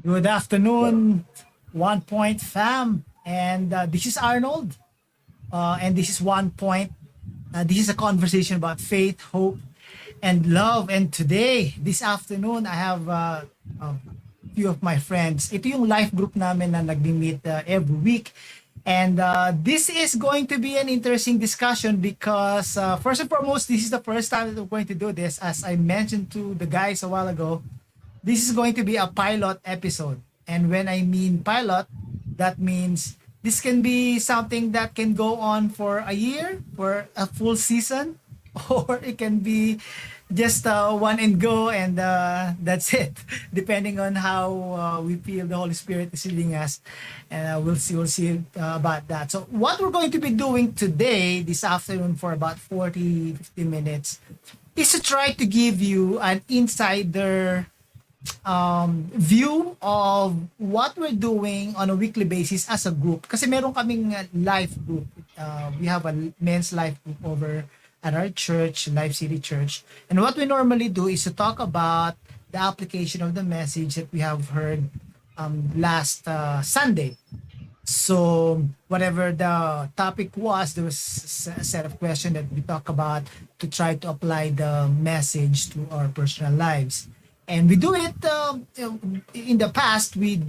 Good afternoon, 1 Point fam. And this is Arnold. And this is 1 Point. This is a conversation about faith, hope, and love. And today, this afternoon, I have a few of my friends. Ito yung life group namin na nag-meet every week. And this is going to be an interesting discussion because, first and foremost, this is the first time that we're going to do this. As I mentioned to the guys a while ago, this is going to be a pilot episode. And when I mean pilot, that means this can be something that can go on for a year, for a full season, or it can be just one and go, and that's it. Depending on how we feel the Holy Spirit is leading us, and we'll see about that. So what we're going to be doing today, this afternoon, for about 40-50 minutes, is to try to give you an insider view of what we're doing on a weekly basis as a group. Kasi meron kaming life group. We have a men's life group over at our church, Life City Church. And what we normally do is to talk about the application of the message that we have heard last Sunday. So whatever the topic was, there was a set of questions that we talk about to try to apply the message to our personal lives. And we do it in the past. We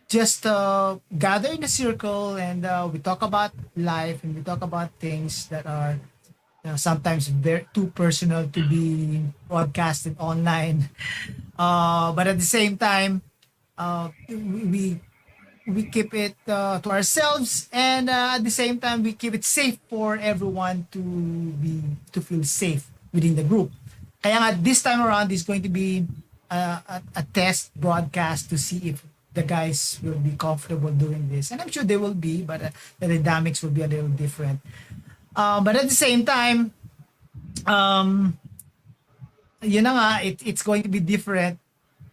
just gather in a circle and we talk about life and we talk about things that are sometimes very too personal to be broadcasted online. But at the same time, we keep it to ourselves, and at the same time we keep it safe for everyone to feel safe within the group. Kaya nga this time around is going to be a test broadcast to see if the guys will be comfortable doing this, and I'm sure they will be, but the dynamics will be a little different. But at the same time, yun na nga, it's going to be different,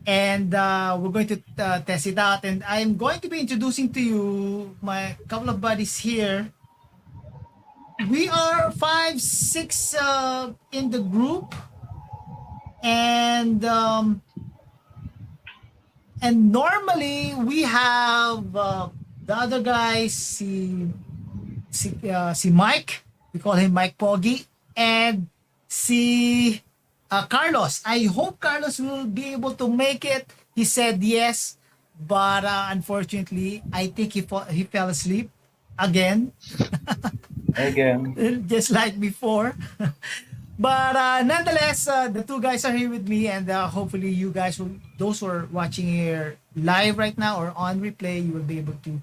and we're going to test it out. And I'm going to be introducing to you my couple of buddies here. We are 5, 6 in the group, and normally we have the other guys, si Mike, we call him Mike Pogi, and si Carlos. I hope Carlos will be able to make it. He said yes, but unfortunately, I think he fell asleep again. Again. Just like before. But nonetheless, the two guys are here with me, and hopefully you guys will, those who are watching here live right now or on replay, you will be able to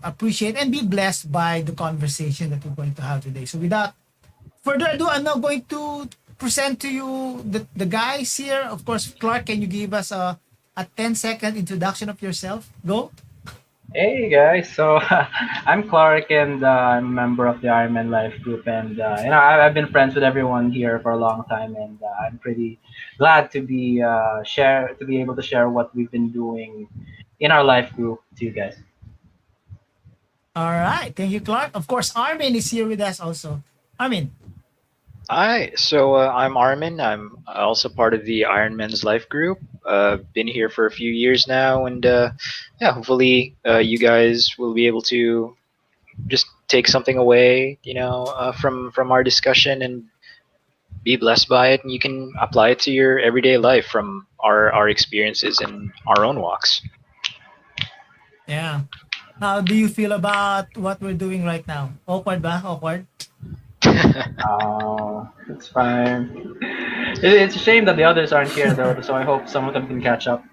appreciate and be blessed by the conversation that we're going to have today. So without further ado, I'm now going to present to you the guys here. Of course, Clark, can you give us a 10-second introduction of yourself? Go. Hey guys, so I'm Clark and I'm a member of the Ironman Life Group, and I've been friends with everyone here for a long time, and I'm pretty glad to be able to share what we've been doing in our life group to you guys. All right. Thank you, Clark. Of course, Armin is here with us also. Armin. Hi, so I'm Armin. I'm also part of the Ironman's Life Group. Been here for a few years now, and yeah, hopefully you guys will be able to just take something away, from our discussion and be blessed by it, and you can apply it to your everyday life from our experiences and our own walks. Yeah. How do you feel about what we're doing right now? Awkward ba? Awkward? It's fine. It's a shame that the others aren't here though, so I hope some of them can catch up.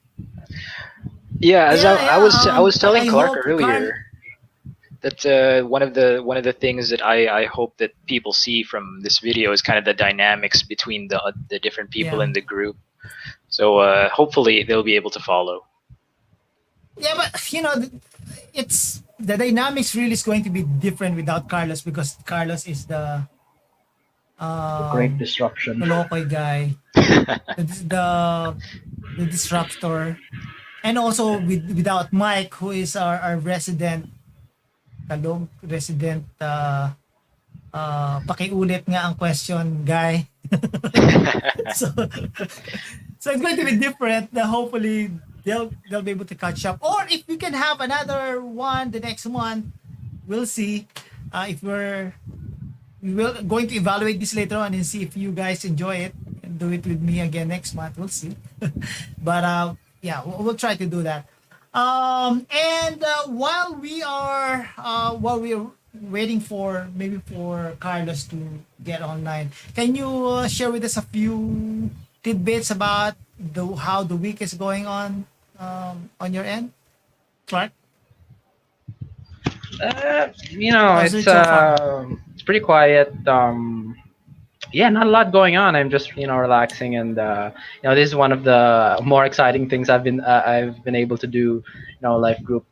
Yeah, as Yeah, I was telling I Clark hope earlier that one of the things that I hope that people see from this video is kind of the dynamics between the different people yeah. in the group. So hopefully they'll be able to follow. Yeah, but it's the dynamics really is going to be different without Carlos, because Carlos is the The great disruption. Lokoy guy, the disruptor, and also without Mike, who is our resident resident pakiulit nga ang question guy. so so it's going to be different. Hopefully they'll be able to catch up. Or if we can have another one the next month, we'll see. If we will going to evaluate this later on and see if you guys enjoy it and do it with me again next month. We'll see. But yeah, we'll try to do that. And while we are waiting for maybe for Carlos to get online, can you share with us a few tidbits about the how the week is going on your end, Clark? How's it so far? It's pretty quiet. Yeah, not a lot going on. I'm just relaxing, and this is one of the more exciting things I've been able to do. Life group.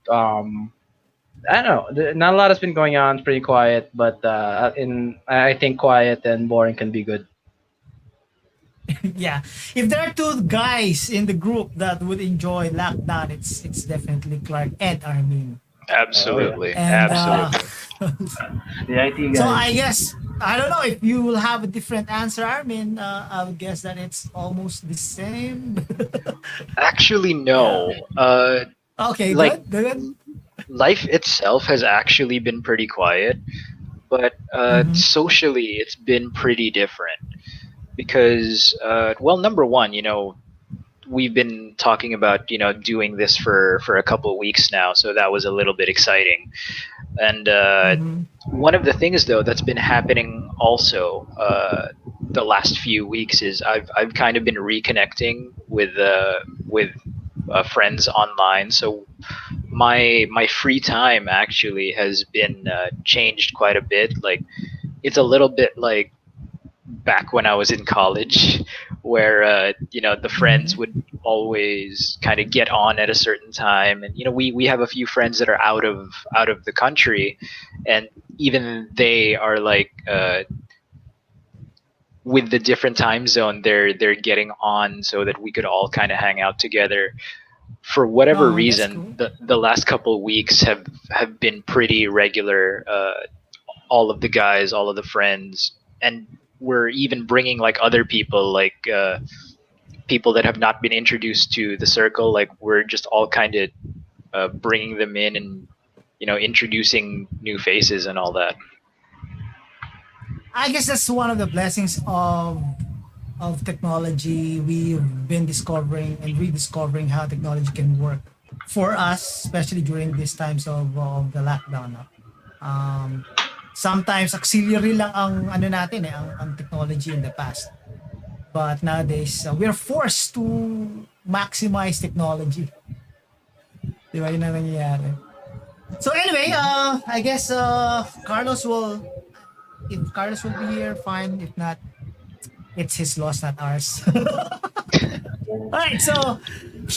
I don't know. Not a lot has been going on. It's pretty quiet, but in I think quiet and boring can be good. Yeah, if there are two guys in the group that would enjoy lockdown, it's definitely Clark and Armin. Oh yeah, Absolutely, And absolutely. the IT so guys. I guess I don't know if you will have a different answer, Armin. I would guess that it's almost the same. Actually, Yeah. no. Okay, Like good, good. life itself has actually been pretty quiet, but Mm-hmm. socially it's been pretty different because, well, number one, we've been talking about doing this for a couple of weeks now, so that was a little bit exciting. And Mm-hmm. one of the things though that's been happening also the last few weeks is I've kind of been reconnecting with friends online. So my free time actually has been changed quite a bit. Like it's a little bit like back when I was in college, where the friends Mm-hmm. would always kind of get on at a certain time, and we have a few friends that are out of the country, and even they are like with the different time zone, they're getting on so that we could all kind of hang out together. For whatever Oh, that's reason, cool. the last couple of weeks have been pretty regular. All of the guys, all of the friends, and we're even bringing like other people, like people that have not been introduced to the circle. Like we're just all kind of bringing them in and introducing new faces and all that. I guess that's one of the blessings of technology. We've been discovering and rediscovering how technology can work for us, especially during these times of the lockdown. No? Um, Sometimes auxiliary lang ang ano natin ang technology in the past. But nowadays, we're forced to maximize technology. Di ba? Yun ang nangyayari. So anyway, I guess if Carlos will be here, fine. If not, it's his loss, not ours. All right, so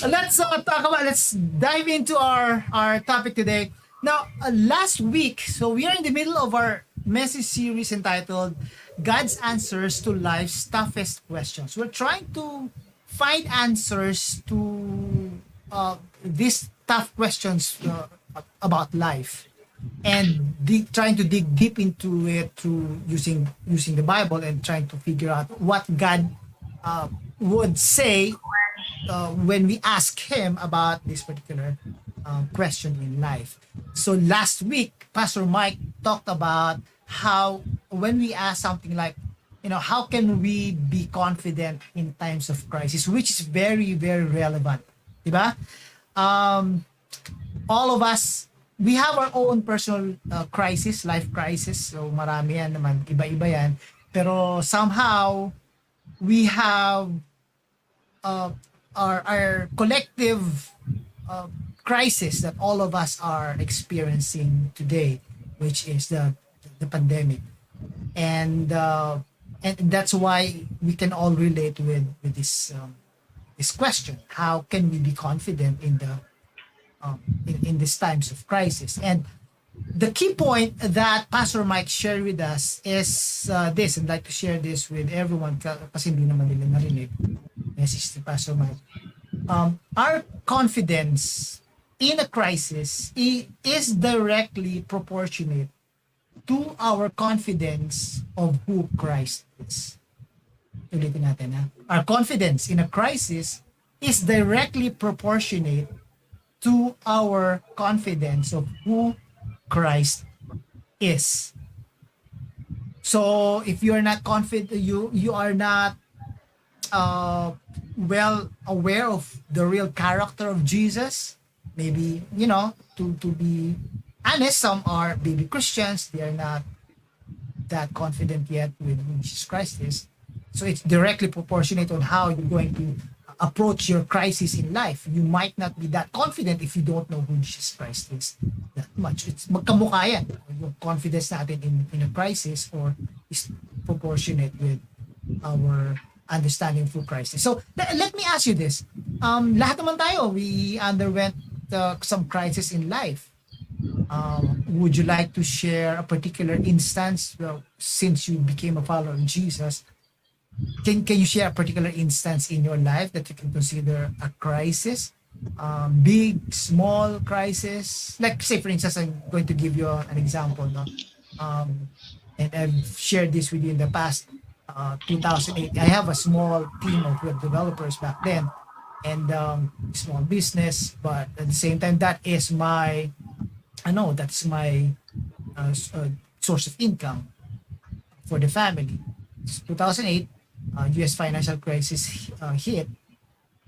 let's dive into our topic today. Now, last week, so we are in the middle of our message series entitled God's Answers to Life's Toughest Questions. We're trying to find answers to these tough questions about life and trying to dig deep into it through using the Bible and trying to figure out what God uh, would say when we ask him about this particular question in life. So last week, Pastor Mike talked about how when we ask something like, how can we be confident in times of crisis, which is very, very relevant. Diba? Um, all of us, we have our own personal crisis, life crisis. So marami yan naman, iba-iba yan. Pero somehow, we have uh, our collective uh, crisis that all of us are experiencing today, which is the pandemic, and uh, and that's why we can all relate with this question: how can we be confident in these times of crisis? And the key point that Pastor Mike shared with us is this. I'd like to share this with everyone kasi hindi naman nila narinig. Message to Pastor Mike. Our confidence in a crisis is directly proportionate to our confidence of who Christ is. Ulitin natin ha. Our confidence in a crisis is directly proportionate to our confidence of who Christ is. So if you're not confident, you are not uh, well aware of the real character of Jesus. Maybe to be honest, some are baby Christians. They are not that confident yet with who Jesus Christ is. So it's directly proportionate on how you're going to approach your crisis in life. You might not be that confident if you don't know who Jesus Christ is that much. It's magkamukha yan. Yung confidence natin in a crisis or is proportionate with our understanding through Christ. So let me ask you this. Lahat naman tayo, we underwent some crisis in life. Would you like to share a particular instance? Well, since you became a follower of Jesus, can you share a particular instance in your life that you can consider a crisis? Big, small crisis. Like say, for instance, I'm going to give you an example. No? Um, and I've shared this with you in the past. 2008, I have a small team of web developers back then, and small business. But at the same time, that is my I know that's my source of income for the family. 2008, U.S. financial crisis hit,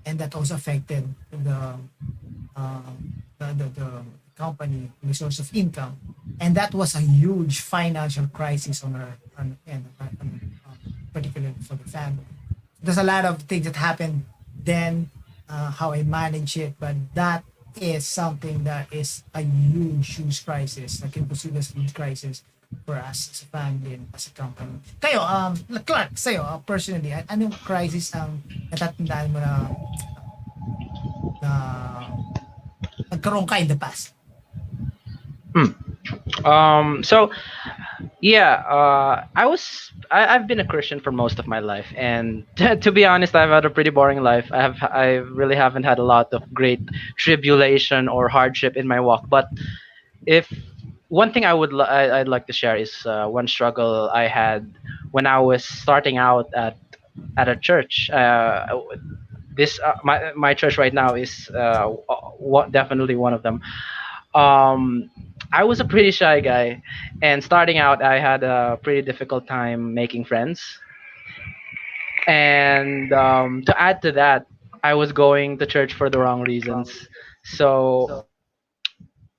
and that also affected uh, the company, the source of income, and that was a huge financial crisis on our particularly for the family. There's a lot of things that happened then, how I manage it, but that is something that is a huge, huge crisis. I can consider this a huge crisis for us as a family and as a company. Kayo, Clark, sa'yo, personally, anong crisis ang natatandaan mo na nagkaroon ka in the past? Hmm. So yeah, I've been a Christian for most of my life, and to be honest, I've had a pretty boring life. I really haven't had a lot of great tribulation or hardship in my walk. But if one thing I'd like to share is one struggle I had when I was starting out at a church. This my church right now is definitely one of them. um I was a pretty shy guy, and starting out, I had a pretty difficult time making friends. And to add to that, I was going to church for the wrong reasons. So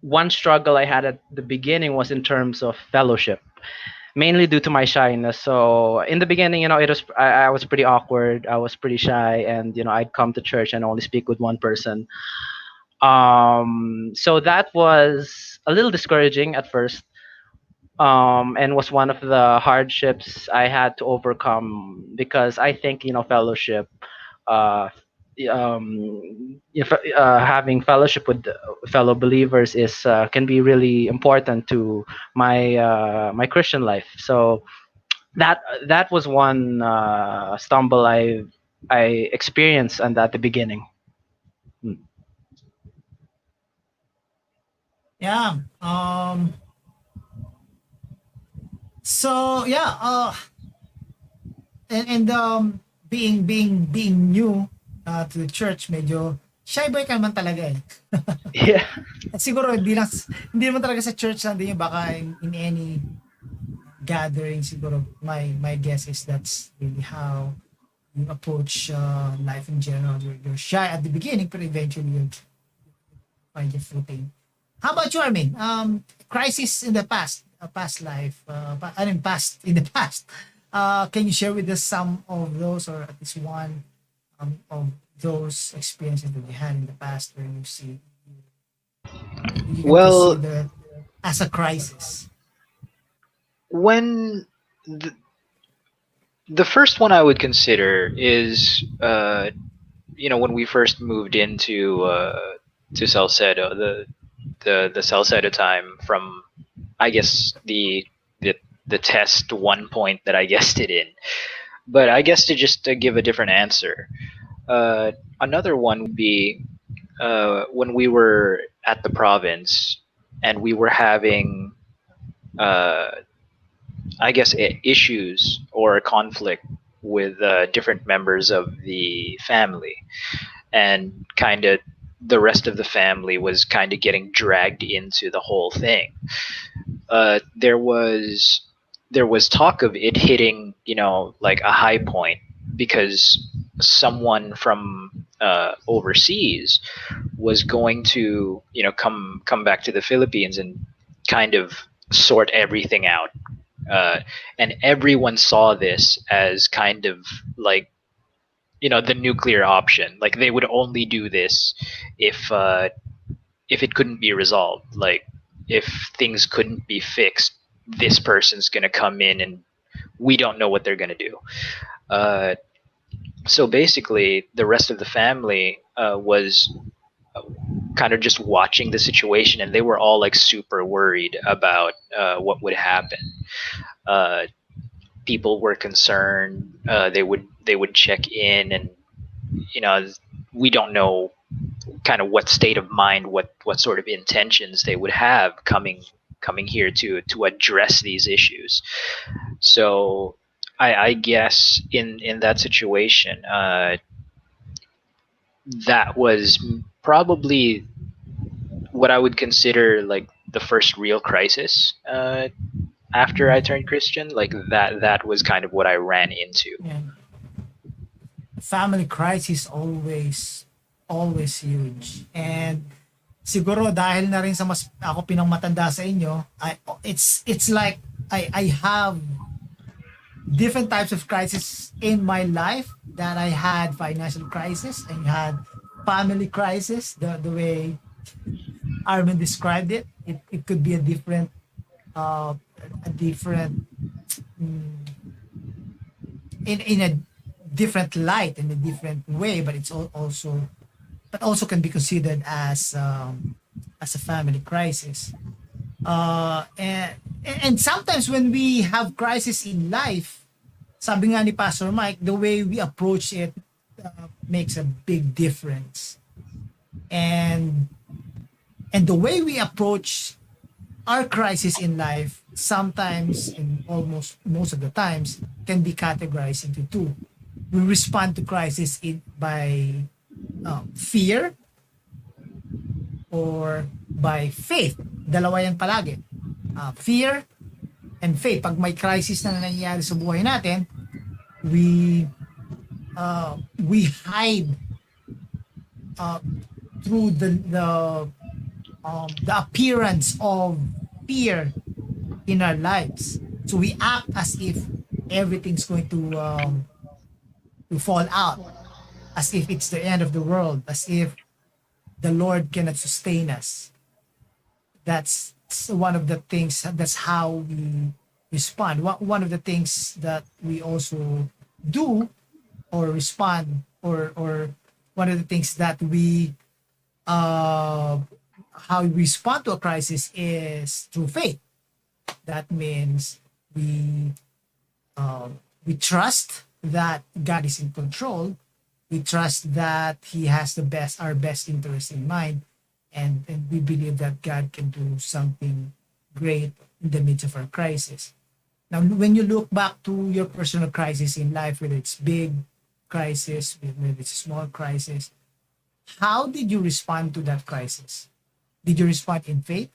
one struggle I had at the beginning was in terms of fellowship, mainly due to my shyness. So in the beginning, I was pretty awkward. I was pretty shy, and I'd come to church and only speak with one person. So that was a little discouraging at first, and was one of the hardships I had to overcome, because I think fellowship, uh, having fellowship with fellow believers is can be really important to my Christian life. So that was one stumble I experienced and at the beginning. Mm. Yeah. So yeah. And being new to the church, medyo shy boy ka naman talaga eh. Yeah. At siguro hindi naman talaga sa church lang din yun, baka in any gathering siguro my guess is that's really how you approach life in general. You're shy at the beginning, but eventually you find your footing. How about you, Armin? Crisis in the past, past life, past in the past. Can you share with us some of those, or at least one of those experiences that you had in the past, where you can Well, consider as a crisis? when the first one I would consider is when we first moved into to Salcedo, the Salcedo time from, I guess, the test 1 point that I guessed it in. But I guess to just give a different answer, uh, another one would be when we were at the province and we were having, uh, I guess, issues or conflict with different members of the family. and kind of the rest of the family was kind of getting dragged into the whole thing. There was talk of it hitting, like a high point, because someone from overseas was going to, come back to the Philippines and kind of sort everything out. Uh, and everyone saw this as kind of like, the nuclear option. Like they would only do this if if it couldn't be resolved. Like if things couldn't be fixed, this person's gonna come in and we don't know what they're gonna do. Uh, so basically, the rest of the family was kind of just watching the situation, and they were all like super worried about what would happen. Uh, People were concerned. They would check in, and you know, we don't know kind of what state of mind, what sort of intentions they would have coming here to address these issues. So I guess in that situation, that was probably what I would consider like the first real crisis after I turned Christian. Like that was kind of what I ran into. Yeah. Family crisis always huge. And siguro dahil na rin sa mas ako pinangmatanda sa inyo, it's like I have different types of crisis in my life. That I had financial crisis and you had family crisis. The way Armin described it could be uh, a different in a different light, in a different way, but it's also can be considered as a family crisis. And sometimes when we have crisis in life, sabi nga ni Pastor Mike, the way we approach it makes a big difference. And the way we approach our crisis in life, sometimes and almost most of the times, can be categorized into two. We respond to crisis by fear or by faith. Dalawa yan palagi. Fear and faith. Pag may crisis na nangyayari sa buhay natin, we hide uh, through the appearance of fear in our lives. So we act as if everything's going to fall out, as if it's the end of the world, as if the Lord cannot sustain us. That's one of the things. That's how we respond. One of the things that we also do or respond, or one of the things that we how we respond to a crisis is through faith. That means we trust that God is in control. We trust that He has our best interest in mind, and we believe that God can do something great in the midst of our crisis. Now, when you look back to your personal crisis in life, whether it's big crisis, whether it's a small crisis, how did you respond to that crisis? Did you respond in faith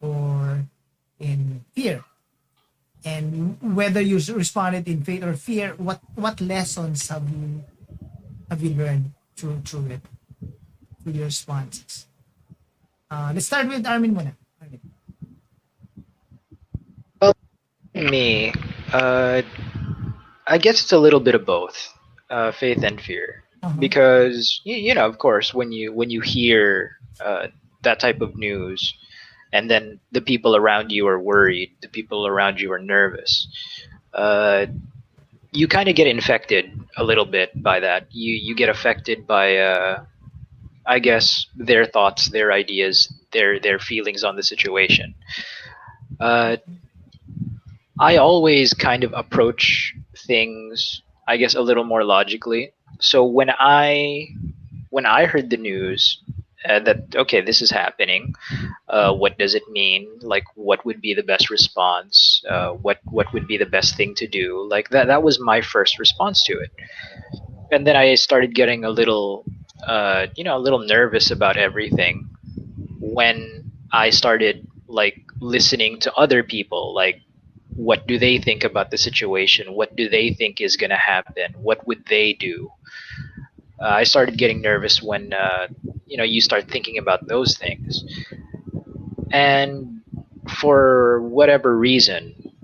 or in fear? And whether you responded in faith or fear, what lessons have you learned through it, through your responses? Let's start with Armin muna. Armin. Me, uh, I guess it's a little bit of both, faith and fear. Uh-huh. Because of course, when you hear that type of news, and then the people around you are worried, the people around you are nervous, uh, you kind of get infected a little bit by that. You get affected by, I guess, their thoughts, their ideas, their feelings on the situation. Uh, I always kind of approach things, I guess, a little more logically. So when I heard the news that okay, this is happening, what does it mean? Like, what would be the best response? What would be the best thing to do? Like that was my first response to it, and then I started getting a little a little nervous about everything when I started like listening to other people, like what do they think about the situation? What do they think is going to happen? What would they do? I started getting nervous when you start thinking about those things, and for whatever reason,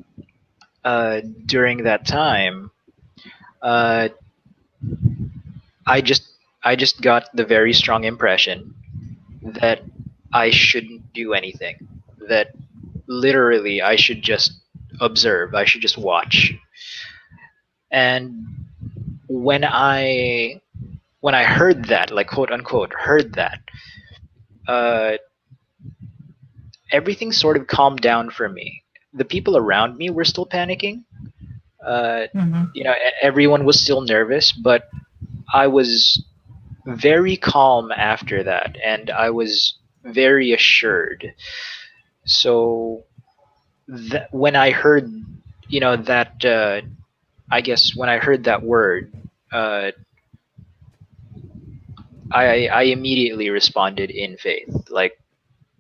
during that time, uh, I just I just got the very strong impression that I shouldn't do anything. That literally I should just observe. I should just watch. And when I heard that, like quote unquote, heard that, uh, everything sort of calmed down for me. The people around me were still panicking. Uh, Mm-hmm. Everyone was still nervous, but I was very calm after that, and I was very assured. So when I heard, that I guess when I heard that word, uh, I immediately responded in faith. Like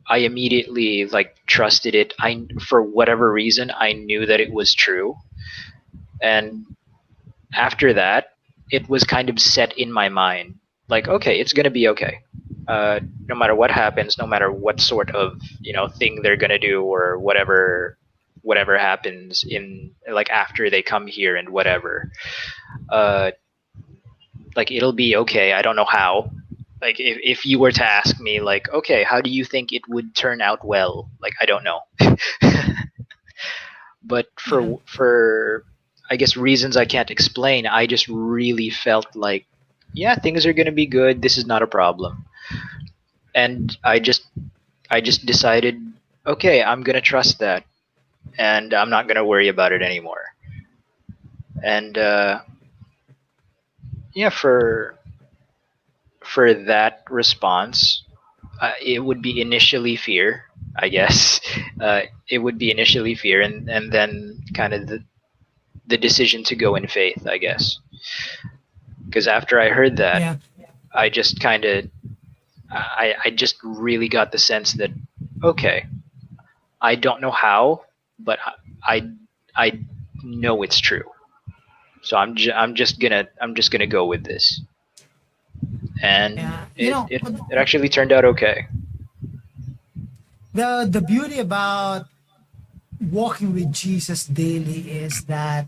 I immediately like trusted it. I For whatever reason I knew that it was true, and after that it was kind of set in my mind. Like okay, it's gonna be okay. No matter what happens, no matter what sort of thing they're gonna do or whatever happens in like after they come here and whatever, uh, like it'll be okay. I don't know how. Like if you were to ask me like okay, how do you think it would turn out well, like I don't know. But Yeah. for I guess reasons I can't explain, I just really felt like yeah, things are going to be good, this is not a problem. And I just decided okay, I'm going to trust that, and I'm not going to worry about it anymore. And yeah, for that response, it would be initially fear, I guess. It would be initially fear, and then kind of the decision to go in faith, I guess. Because after I heard that, Yeah. I just kind of, I just really got the sense that, okay, I don't know how, but I, I know it's true. So I'm just gonna go with this, and Yeah. it actually turned out okay. The beauty about walking with Jesus daily is that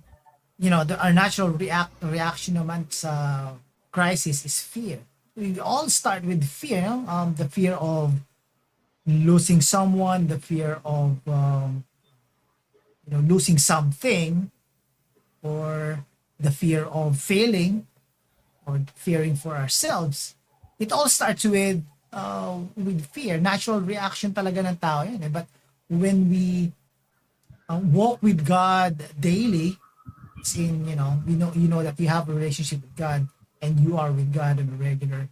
our natural reaction naman sa crisis is fear. We all start with fear, the fear of losing someone, the fear of losing something, or the fear of failing, or fearing for ourselves. It all starts with fear. Natural reaction talaga ng tao yan. But when we walk with God daily, as in, you know that you have a relationship with God and you are with God on a regular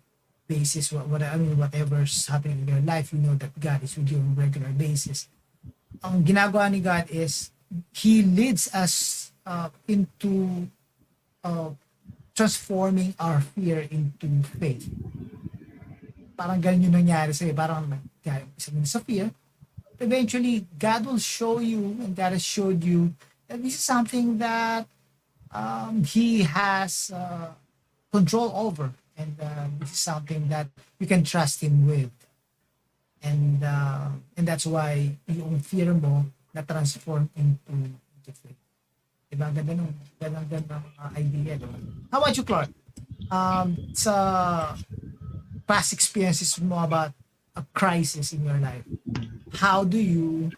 basis. Whatever's happening in your life, you know that God is with you on a regular basis. Ang ginagawa ni God is He leads us into uh, transforming our fear into faith. Parang ganun yung nangyari sa'yo. Parang sabihin sa fear, eventually God will show you, and God has showed you that this is something that He has control over, and this is something that you can trust Him with. And that's why yung fear mo na transform into faith. Diba? Ang ganda nung ganda idea. Diba? How about you, Clark? Sa past experiences mo about a crisis in your life, how do you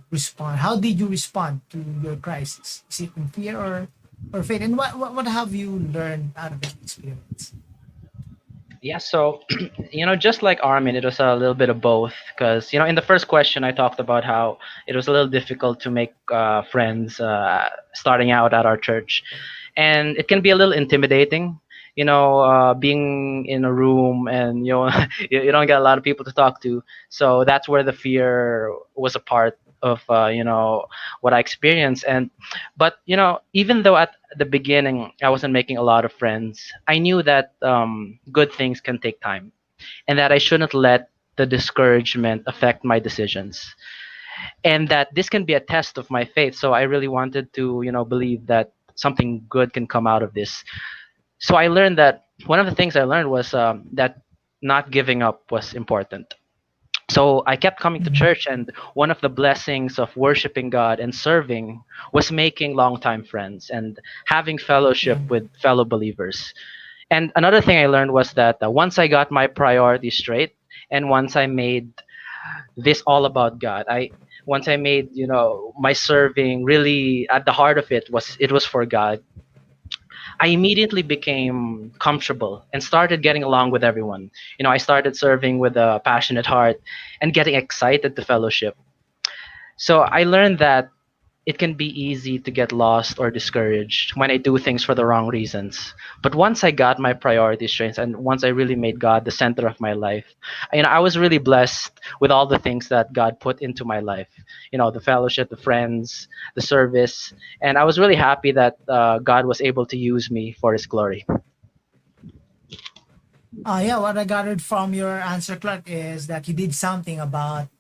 respond? How did you respond to your crisis? Is it in fear or faith? And what have you learned out of that experience? Yeah, so just like Armin, it was a little bit of both. Because in the first question, I talked about how it was a little difficult to make friends starting out at our church, and it can be a little intimidating. Being in a room and you don't get a lot of people to talk to. So that's where the fear was a part. of what I experienced. And but even though at the beginning I wasn't making a lot of friends, I knew that good things can take time, and that I shouldn't let the discouragement affect my decisions, and that this can be a test of my faith. So I really wanted to believe that something good can come out of this. So I learned that one of the things I learned was that not giving up was important. So I kept coming to Mhm. church, and one of the blessings of worshiping God and serving was making longtime friends and having Yeah. fellowship with fellow believers. And another thing I learned was that once I got my priorities straight, and once I made this all about God, I once I made my serving really at the heart of it was for God. I immediately became comfortable and started getting along with everyone. I started serving with a passionate heart and getting excited to fellowship. So I learned that it can be easy to get lost or discouraged when I do things for the wrong reasons. But once I got my priorities straight, and once I really made God the center of my life, I was really blessed with all the things that God put into my life. The fellowship, the friends, the service, and I was really happy that God was able to use me for His glory. Yeah, what I gathered from your answer, Clark, is that you did something about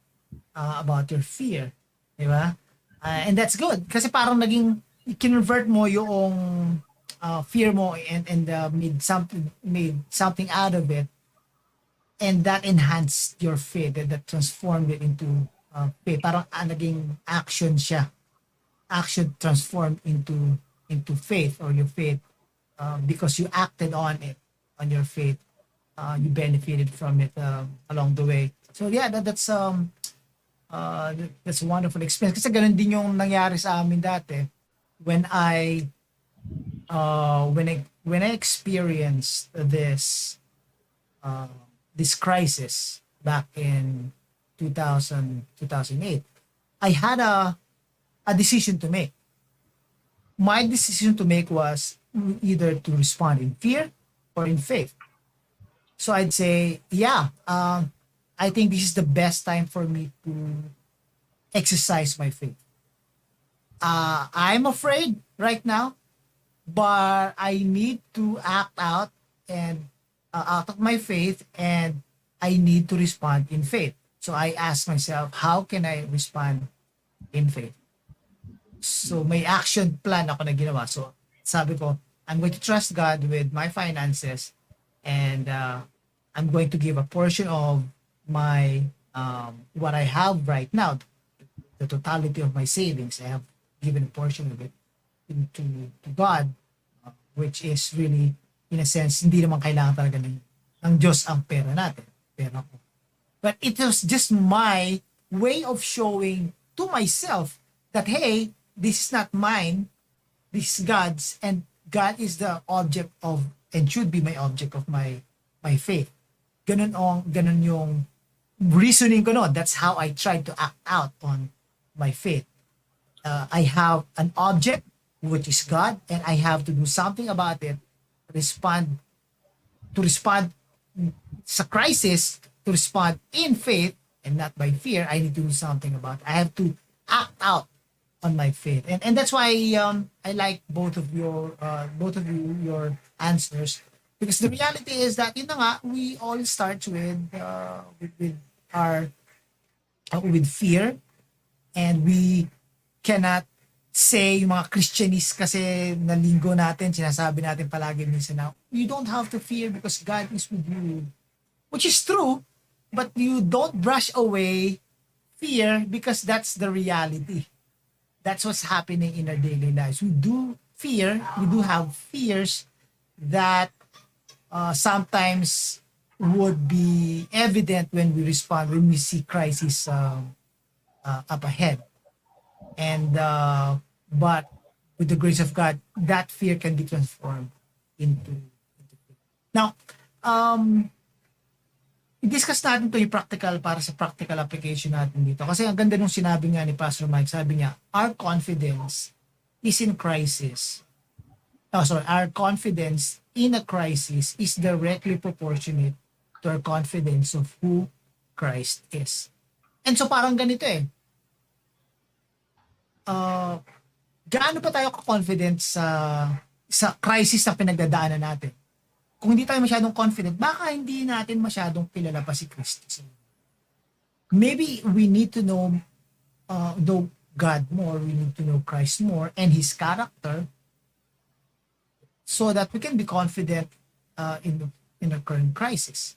your fear, di ba? And that's good kasi parang naging convert mo yung fear mo and made something out of it, and that enhanced your faith, that transformed it into faith. Parang naging action siya. Action transformed into faith, or your faith, because you acted on it, on your faith. You benefited from it along the way. So yeah, that's a wonderful experience. Kasi ganun din yung nangyari sa amin dati when I experienced this crisis back in 2008. I had a decision to make. My decision to make was either to respond in fear or in faith. So I'd say, yeah, I think this is the best time for me to exercise my faith. I'm afraid right now, but I need to act out and out of my faith, and I need to respond in faith. So I ask myself, how can I respond in faith? So may action plan ako na ginawa. So sabi ko, I'm going to trust God with my finances, and I'm going to give a portion of my what I have right now, the totality of my savings. I have given a portion of it to God, which is really, in a sense, hindi naman kailangan talaga ng Diyos ang pera natin. Pera ko. But it was just my way of showing to myself that, hey, this is not mine, this is God's, and God is the object of, and should be my object of my faith. Ganun yung reasoning ko no. That's how I tried to act out on my faith. I have an object, which is God, and I have to do something about it. Respond to respond sa crisis, to respond in faith and not by fear. I need to do something about it. I have to act out on my faith, and that's why I like both of your answers, because the reality is that yun na nga, we all start with our with fear, and we cannot say yung mga Christianist kasi na linggo natin, sinasabi natin palagi minsan na, you don't have to fear because God is with you. Which is true, but you don't brush away fear because that's the reality. That's what's happening in our daily lives. We do have fears that sometimes would be evident when we see crisis up ahead. And but with the grace of God, that fear can be transformed into faith. Now, i-discuss natin to yung practical, para sa practical application natin dito. Kasi ang ganda nung sinabi nga ni Pastor Mike, sabi niya, our confidence is in crisis. Our confidence in a crisis is directly proportionate to our confidence of who Christ is. And so parang ganito eh, uh, gaano pa tayo ka-confident sa crisis na pinagdadaanan natin? Kung hindi tayo masyadong confident, baka hindi natin masyadong kilala pa si Kristo. Maybe we need to know God more, we need to know Christ more and His character so that we can be confident in the current crisis.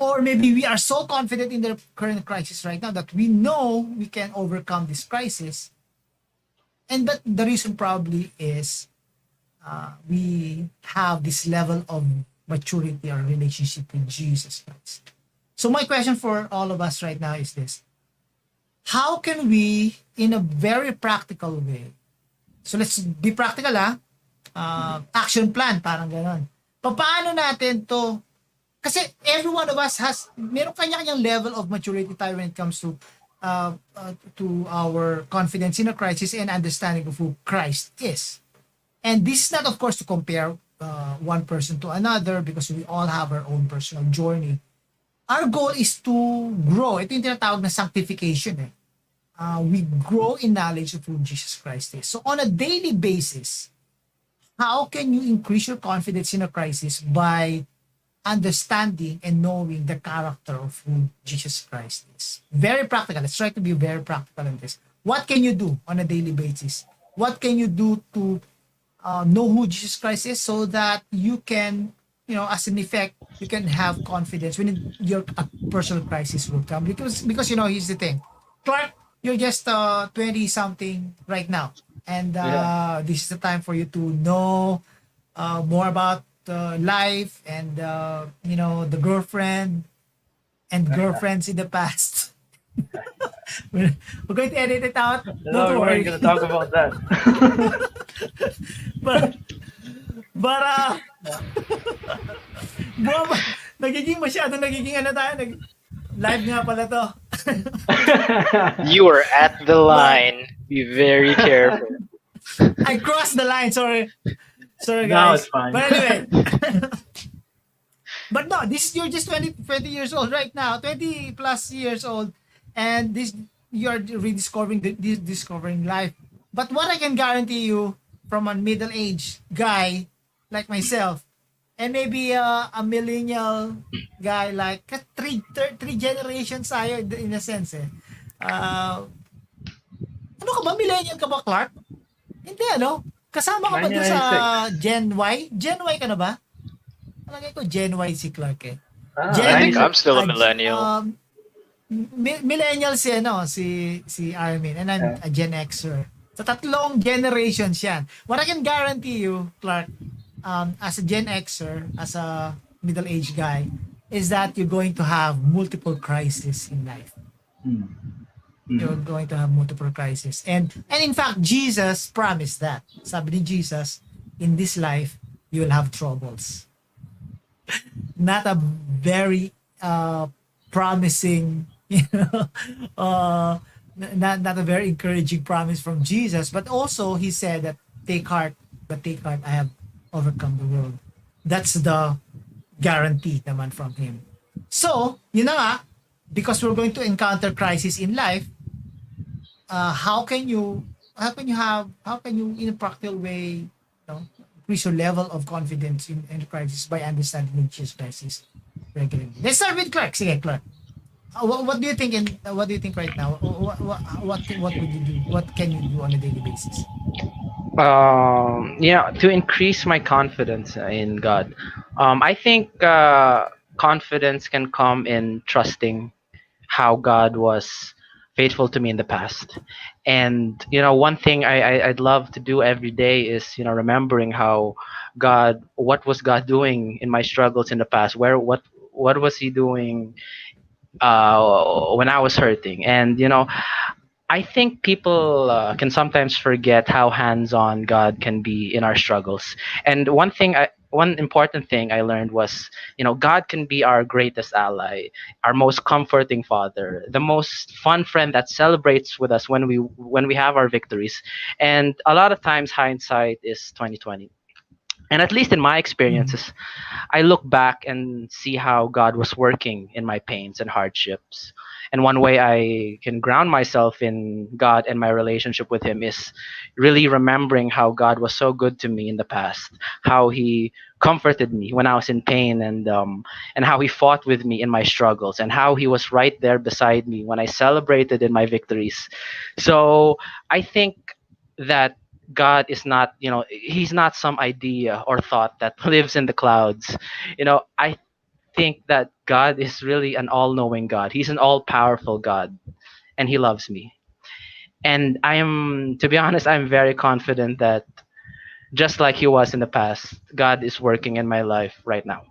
Or maybe we are so confident in the current crisis right now that we know we can overcome this crisis. And but the reason probably is we have this level of maturity or relationship with Jesus Christ. So my question for all of us right now is this. How can we, in a very practical way, so let's be practical action plan, parang ganon. Paano natin to, kasi every one of us meron kanya-kanyang level of maturity tayo when it comes to our confidence in a crisis and understanding of who Christ is. And this is not, of course, to compare one person to another because we all have our own personal journey. Our goal is to grow. Ito yung tinatawag na sanctification. We grow in knowledge of who Jesus Christ is. So on a daily basis, how can you increase your confidence in a crisis by understanding and knowing the character of who Jesus Christ is? Very practical. Let's try to be very practical in this. What can you do on a daily basis? What can you do to know who Jesus Christ is so that you can, as an effect, you can have confidence when your personal crisis will come. Because here's the thing. Clark, you're just 20 something right now. And this is the time for you to know more about life and, the girlfriend and girlfriends in the past. we're going to edit it out. No, Don't we worry. weren't going to talk about that. but Bob, nagiging ano tayo, live nga pala to. You are at the line. Be very careful. I crossed the line, sorry guys. No, it's fine. But anyway, but no, you're just 20 years old right now, 20 plus years old, and you're discovering life. But what I can guarantee you from a middle-aged guy like myself, and maybe a millennial guy like three generations tayo in a sense ano ka ba? Millennial ka ba, Clark? Hindi, kasama ka ba dun sa Gen Y? Gen Y ka na ba? Palagay ko Gen Y si Clark I think I'm still a millennial. Millennial si Armin, and I'm a Gen Xer. So tatlong generations yan. What I can guarantee you, Clark, as a Gen Xer, as a middle-aged guy, is that you're going to have multiple crises in life. You're going to have multiple crises. And in fact, Jesus promised that. Sabi ni Jesus, in this life, you'll have troubles. Not a very promising, not a very encouraging promise from Jesus, but also he said that take heart, I have overcome the world. That's the guarantee naman from him. So, because we're going to encounter crisis in life, how can you in a practical way, increase your level of confidence in the crisis by understanding the Jesus crisis regularly? Let's start with Clark. Sige, Clark. What do you think? What do you think right now? What would you do? What can you do on a daily basis? To increase my confidence in God, I think confidence can come in trusting how God was faithful to me in the past. And one thing I'd love to do every day is remembering what was God doing in my struggles in the past, what was He doing when I was hurting. And I think people can sometimes forget how hands-on God can be in our struggles. And one important thing I learned was, God can be our greatest ally, our most comforting father, the most fun friend that celebrates with us when we have our victories. And a lot of times hindsight is 2020. And at least in my Mm. experiences, I look back and see how God was working in my pains and hardships. And one way I can ground myself in God and my relationship with Him is really remembering how God was so good to me in the past, how He comforted me when I was in pain, and how He fought with me in my struggles, and how He was right there beside me when I celebrated in my victories. So I think that God is not, He's not some idea or thought that lives in the clouds. I think that God is really an all knowing God. He's an all powerful God, and He loves me. And to be honest, I'm very confident that just like He was in the past, God is working in my life right now.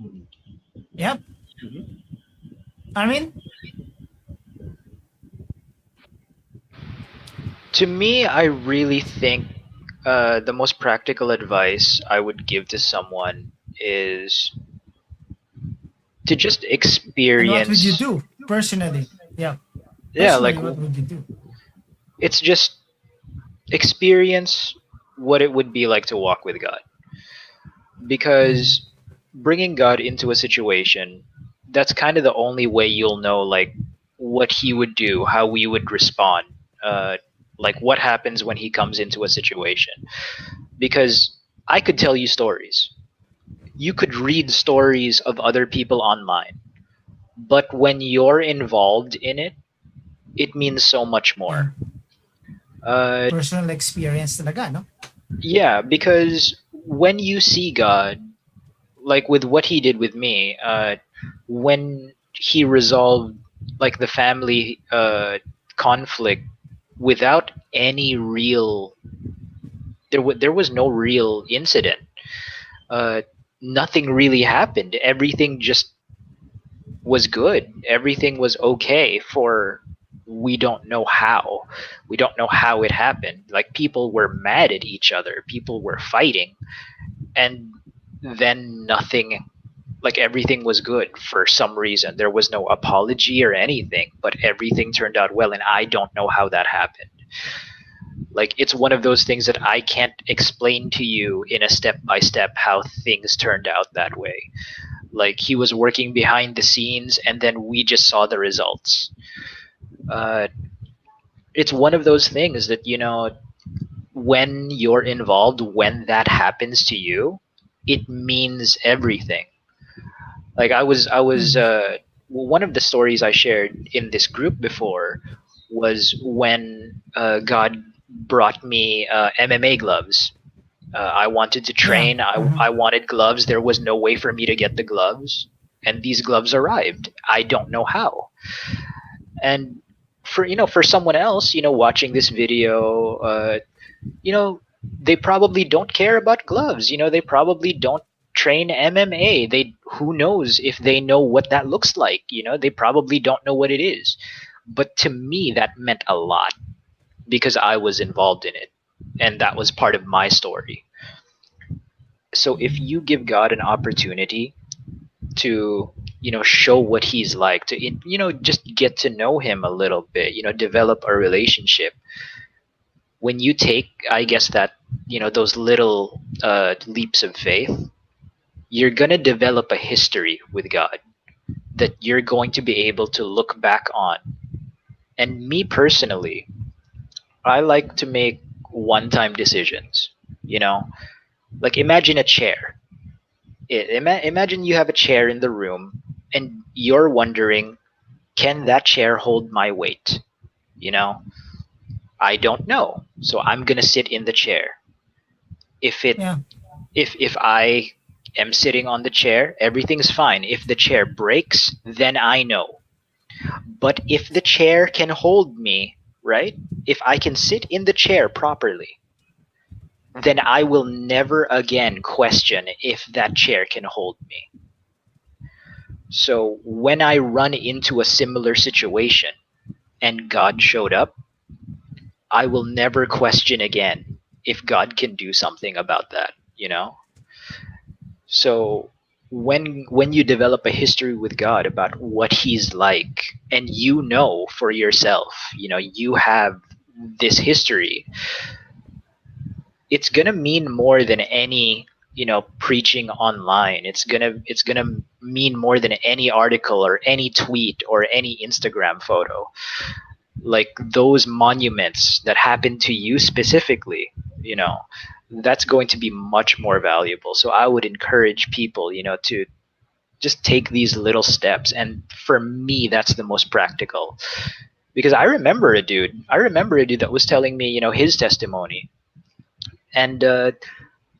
Mhm. Yep. Mhm. I mean, To me, I really think the most practical advice I would give to someone is to just and what would you experience. do personally? Yeah. Yeah, like Personally, what would you do? it's just experience what it would be like to walk with God. Mm. Because bringing God into a situation, that's kind of the only way you'll know, like, what He would do, how we would respond, uh, like, what happens when He comes into a situation. Because I could tell you stories. You could read stories of other people online, but when you're involved in it, it means so much Yeah. more. Uh, Personal experience talaga, no? yeah, because when you see God, like with what He did with me, when He resolved like the family conflict without any real, there was no real incident. Uh, Nothing really happened. Everything just was good. Everything was okay for, we don't know how. We don't know how it happened. Like, people were mad at each other. People were fighting, and then nothing, like, everything was good for some reason. There was no apology or anything, but everything turned out well, and I don't know how that happened. Like, it's one of those things that I can't explain to you in a step by step how things turned out that way. Like, He was working behind the scenes, and then we just saw the results. uh, it's one of those things that, when you're involved, when that happens to you, it means everything. Like, I was Mm. one of the stories I shared in this group before was when God brought me MMA gloves. I wanted to Yeah. train. Uh-huh. I wanted gloves. There was no way for me to get the gloves, and these gloves arrived. I don't know how. And for someone else, watching this video, you know, they probably don't care about gloves. They probably don't train MMA. They Who knows if they know what that looks like. They probably don't know what it is. But to me, that meant a lot because I was involved in it, and that was part of my story. So if Mm. you give God an opportunity to, show what He's like, to, just get to know Him a little bit, develop a relationship, when you take, I guess, that, those little leaps of faith, you're going to develop a history with God that you're going to be able to look back on. And me personally, I like to make one time decisions. you know like, imagine a chair. Imagine you have a chair in the room, and you're wondering, can that chair hold my weight? you know I don't know, so I'm going to sit in the chair. if it Yeah. if I am sitting on the chair, everything's fine. If the chair breaks, then I know. But if the chair can hold me, right? If I can sit in the chair properly, then I will never again question if that chair can hold me. So when I run into a similar situation and God showed up, I will never question again if God can do something about that. So when you develop a history with God about what He's like, and for yourself, you have this history, it's gonna mean more than any, preaching online. It's gonna mean more than any article or any tweet or any Instagram photo. Like those monuments that happen to you specifically, you know that's going to be much more valuable. So I would encourage people, to just take these little steps. And for me, that's the most practical, because I remember a dude that was telling me, his testimony. And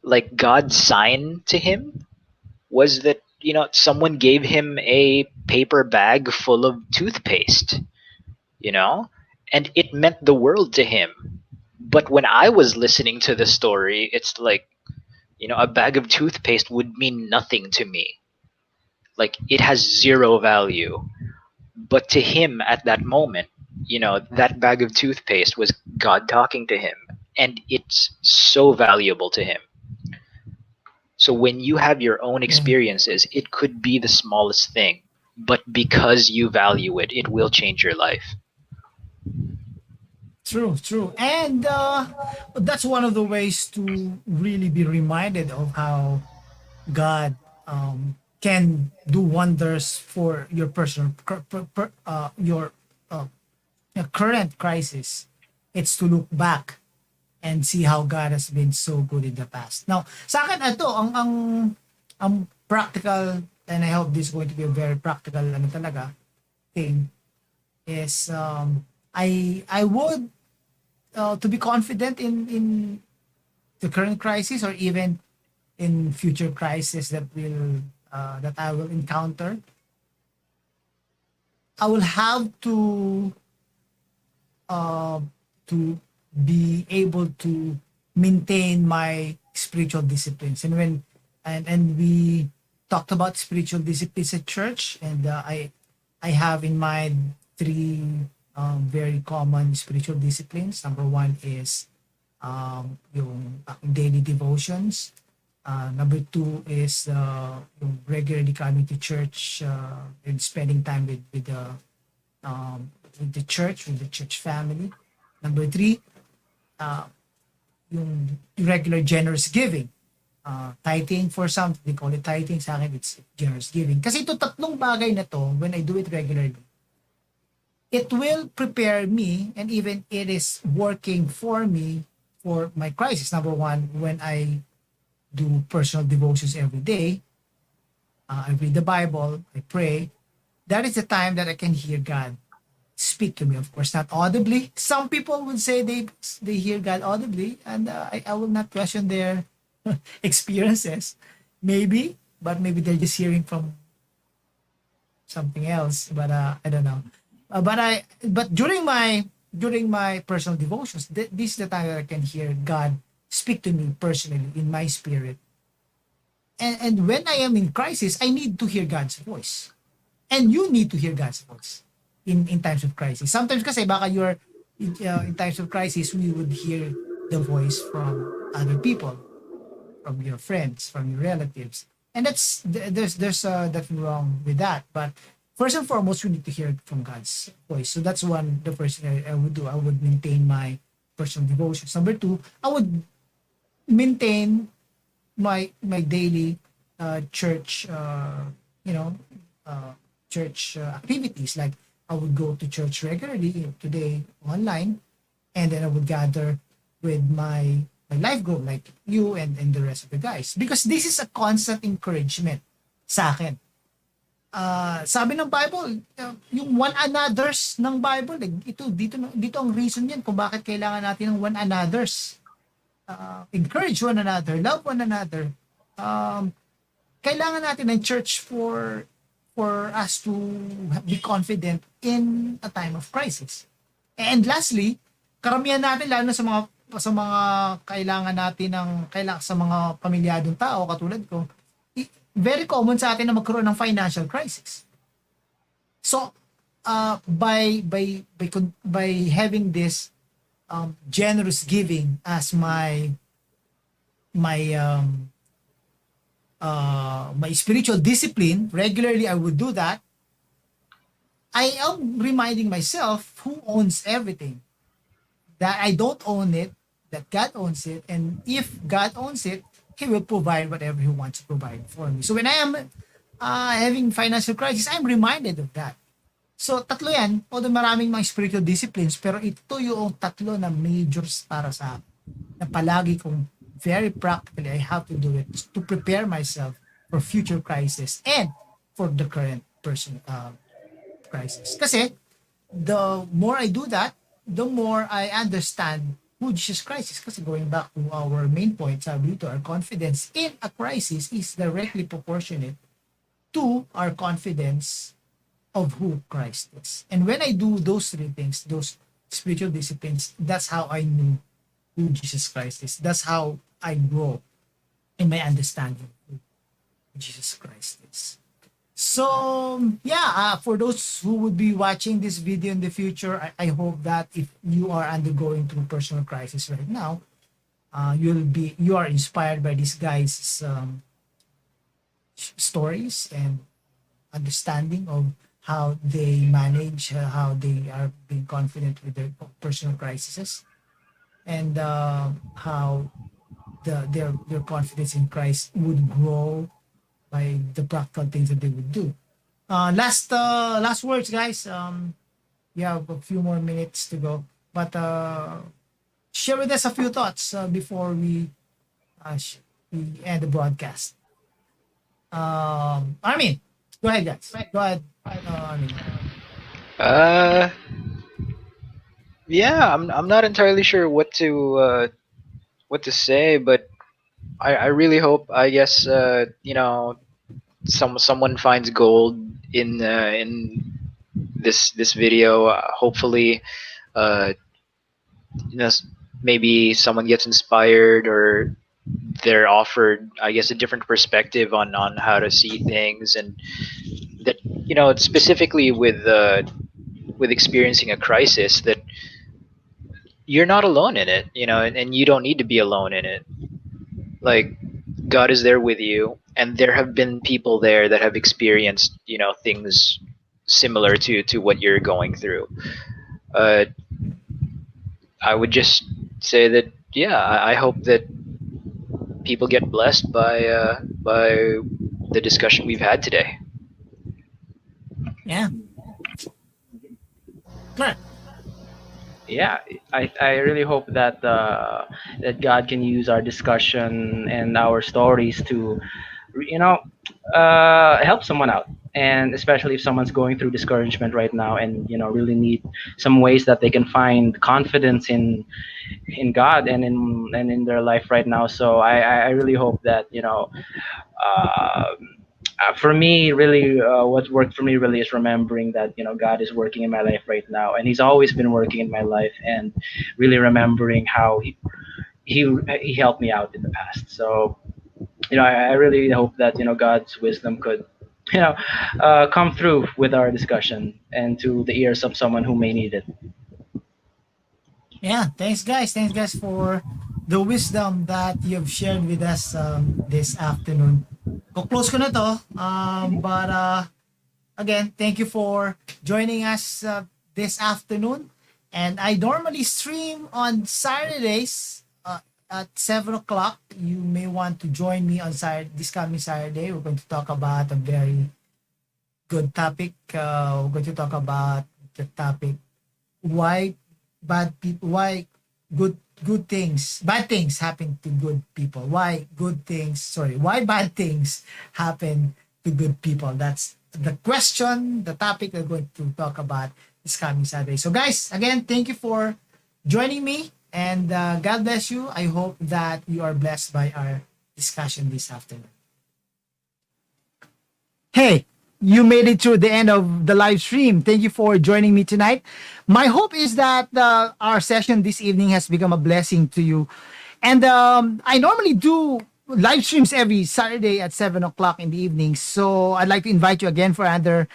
like God's sign to him was that, someone gave him a paper bag full of toothpaste, you know and it meant the world to him. But when I was listening to the story, it's like, a bag of toothpaste would mean nothing to me. Like it has zero value. But to him at that moment, that bag of toothpaste was God talking to him, and it's so valuable to him. So when you have your own Yeah. experiences, it could be the smallest thing, but because you value it, it will change your life. True, true. And that's one of the ways to really be reminded of how God can do wonders for your personal, your current crisis. It's to look back and see how God has been so good in the past. Now, sa akin ito, ang practical, and I hope this is going to be a very practical talaga thing, is I would to be confident in the current crisis, or even in future crisis that I will encounter. I will have uh, to be able to maintain my spiritual disciplines. And we talked about spiritual disciplines at church, and I have in mind three very common spiritual disciplines. Number one is yung aking daily devotions. Number two is yung regularly coming to church and spending time with the church family. Number three, uh, yung regular generous giving. Tithing for some, they call it tithing. Sa akin, it's generous giving. Kasi ito tatlong bagay na to, when I do it regularly, it will prepare me, and even it is working for me for my crisis. Number one, when I do personal devotions every day, I read the Bible, I pray. That is the time that I can hear God speak to me. Of course, not audibly. Some people would say they hear God audibly, and I will not question their experiences. Maybe, but maybe they're just hearing from something else. But I don't know. But during my personal devotions, this is the time that I can hear God speak to me personally in my spirit. And when I am in crisis, I need to hear God's voice. And you need to hear God's voice in times of crisis. Sometimes kasi baka in times of crisis, we would hear the voice from other people, from your friends, from your relatives. And there's nothing wrong with that. But first and foremost, we need to hear from God's voice. So that's the first thing I would do. I would maintain my personal devotions. Number two, I would maintain my daily church you know church activities. Like I would go to church regularly, today online, and then I would gather with my life group, like you and the rest of the guys, because this is a constant encouragement sa akin. Sabi ng Bible, yung one another's ng Bible, like, dito ang reason yan kung bakit kailangan natin ng one another's. Encourage one another, love one another. Kailangan natin ng church for us to be confident in a time of crisis. And lastly, karamihan natin, lalo na sa mga kailangan natin sa mga pamilyadong tao katulad ko, very common sa atin na magkaroon ng financial crisis. So, by having this generous giving as my spiritual discipline, regularly I would do that. I am reminding myself who owns everything. That I don't own it, that God owns it, and if God owns it, He will provide whatever He wants to provide for me. So when I am having financial crisis, I'm reminded of that. So tatlo yan, although maraming mga spiritual disciplines, pero ito yung tatlo na majors para sa akin. Na palagi kong very practically, I have to do it to prepare myself for future crisis and for the current person crisis. Kasi the more I do that, the more I understand who Jesus Christ is. Kasi going back to our main point, sabi dito, our confidence in a crisis is directly proportionate to our confidence of who Christ is. And when I do those three things, those spiritual disciplines, that's how I knew who Jesus Christ is. That's how I grow in my understanding of who Jesus Christ is. So yeah, for those who would be watching this video in the future, I hope that if you are undergoing through personal crisis right now, you are inspired by these guys' stories and understanding of how they manage, how they are being confident with their personal crises, and how their confidence in Christ would grow by the practical things that they would do. Last words, guys. We have a few more minutes to go, but share with us a few thoughts before we end the broadcast. Armin, go ahead, guys. Go ahead, Armin. Uh, yeah, I'm not entirely sure what to say, but I really hope, I guess, someone finds gold in this video. Hopefully, uh, you know, maybe someone gets inspired, or they're offered, I guess, a different perspective on how to see things, and that, specifically with experiencing a crisis, that you're not alone in it, and you don't need to be alone in it. Like, God is there with you, and there have been people there that have experienced, things similar to what you're going through. uh, I would just say that, yeah, I hope that people get blessed by the discussion we've had today. Yeah, Clark. Yeah, I really hope that that God can use our discussion and our stories to, you know, help someone out, and especially if someone's going through discouragement right now, and really need some ways that they can find confidence in God and in their life right now. So I really hope that uh, for me, really, what worked for me really is remembering that God is working in my life right now, and He's always been working in my life, and really remembering how He helped me out in the past. So I really hope that God's wisdom could come through with our discussion and to the ears of someone who may need it. Yeah, thanks, guys. Thanks, guys, for the wisdom that you've shared with us this afternoon. Close ko na to. But again, thank you for joining us this afternoon. And I normally stream on Saturdays at 7 o'clock. You may want to join me on this coming Saturday. We're going to talk about a very good topic. We're going to talk about the topic, why bad things happen to good people, why bad things happen to good people. That's the topic we're going to talk about this coming Saturday. So guys, again, thank you for joining me, and God bless you. I hope that you are blessed by our discussion this afternoon. Hey, you made it through the end of the live stream. Thank you for joining me tonight. My hope is that our session this evening has become a blessing to you. And I normally do live streams every Saturday at 7 o'clock in the evening. So I'd like to invite you again for another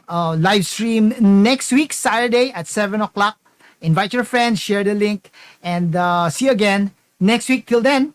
live stream next week, Saturday at 7 o'clock. Invite your friends, share the link, and see you again next week. Till then,